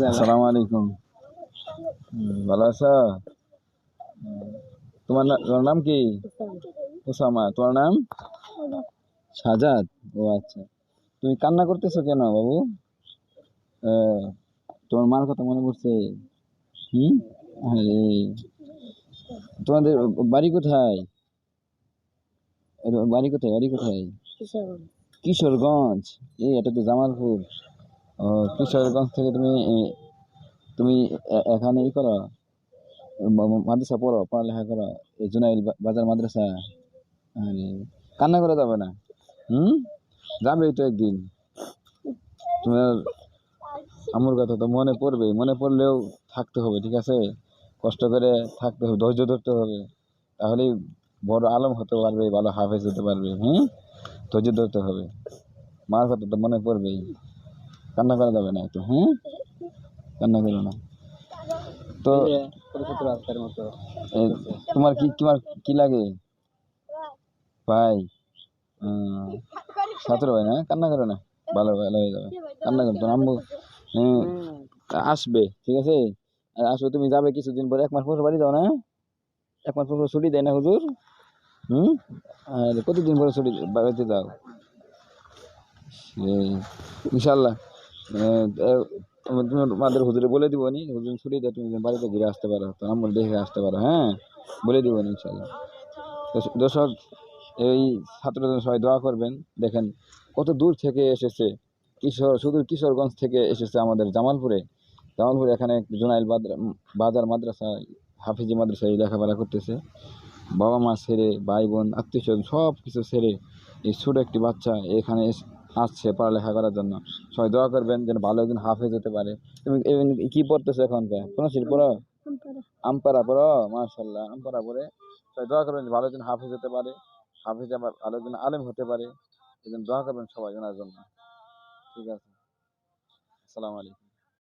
আসসালামু আলাইকুম। ভালো আছো? তোমার নাম কি? ওসামা। তোমার নাম? সাজাদ। ও আচ্ছা। তুমি কান্না করতেছো কেন বাবু? তোমার মার কথা মনে পড়ছে? হুম। আরে, তোমাদের বাড়ি কোথায়? বাড়ি কোথায়? কিশোরগঞ্জ। এটা তো জামালপুর। ও, কিশোরগঞ্জ থেকে তুমি তুমি এখানে করো, মাদ্রাসা পড়ো, পড়ালেখা করো, এই জুনাইল বাজার মাদ্রাসা। আরে, কান্না করে যাবে না? হুম। যাবে তো একদিন। তোমার আমার কথা তো মনে পড়বে, মনে পড়লেও থাকতে হবে, ঠিক আছে? কষ্ট করে থাকতে হবে, ধৈর্য ধরতে হবে, তাহলেই বড় আলম হতে পারবে, ভালো হাফেজ হতে পারবে। ধৈর্য ধরতে হবে। মার কথা তো মনে পড়বেই। কান্না করা যাবে না একটু? কান্না করো না তো। তোমার কি লাগে ভাই? সতেরো ভাই না? কান্না করো না, ভালো ভালো হয়ে যাবে। কান্না করতো না আম্মু। হ্যাঁ, আসবে, ঠিক আছে? আর আসবে, তুমি যাবে কিছুদিন পরে, 1 মাস পর বাড়ি যাও না? 1 মাস পর ছুটি দেয় না হুজুর? হুম। আর কতদিন পরে ছুটি বাড়িতে যাও? ইনশাল্লাহ। তোমাদের হুজুরে বলে দিব নি, হুজুর ছুটি দেয়, তুমি বাড়িতে ঘুরে আসতে পারো, তো আম্মুর দেখে আসতে পারো। হ্যাঁ, বলে দিব ইনশাল্লাহ। দর্শক, এই ছাত্রদের সবাই দোয়া করবেন। দেখেন কত দূর থেকে এসেছে, সুদূর কিশোরগঞ্জ থেকে এসেছে আমাদের জামালপুরে। এখানে জুনাইল বাজার মাদ্রাসায়, হাফিজি মাদ্রাসায় লেখাপড়া করতেছে। বাবা মা ছেড়ে, ভাই বোন আত্মীয় স্বজন সব কিছু ছেড়ে এই ছোট একটি বাচ্চা এখানে আসছে পড়ালেখা করার জন্য। সবাই দোয়া করবেন যেন ভালো একজন হাফেজ হতে পারে। তুমি কি পড়তেছো এখনকার? কোন শিল পড়ো? আমপারা পড়ো? মাশাআল্লাহ, আমপারা পড়ে। সবাই দোয়া করবেন ভালো একজন হাফেজ হতে পারে, হাফেজ আবার ভালো একজন আলেম হতে পারে। এই জন্য দোয়া করবেন সবাই ওনার জন্য। ঠিক আছে। আসসালামু আলাইকুম।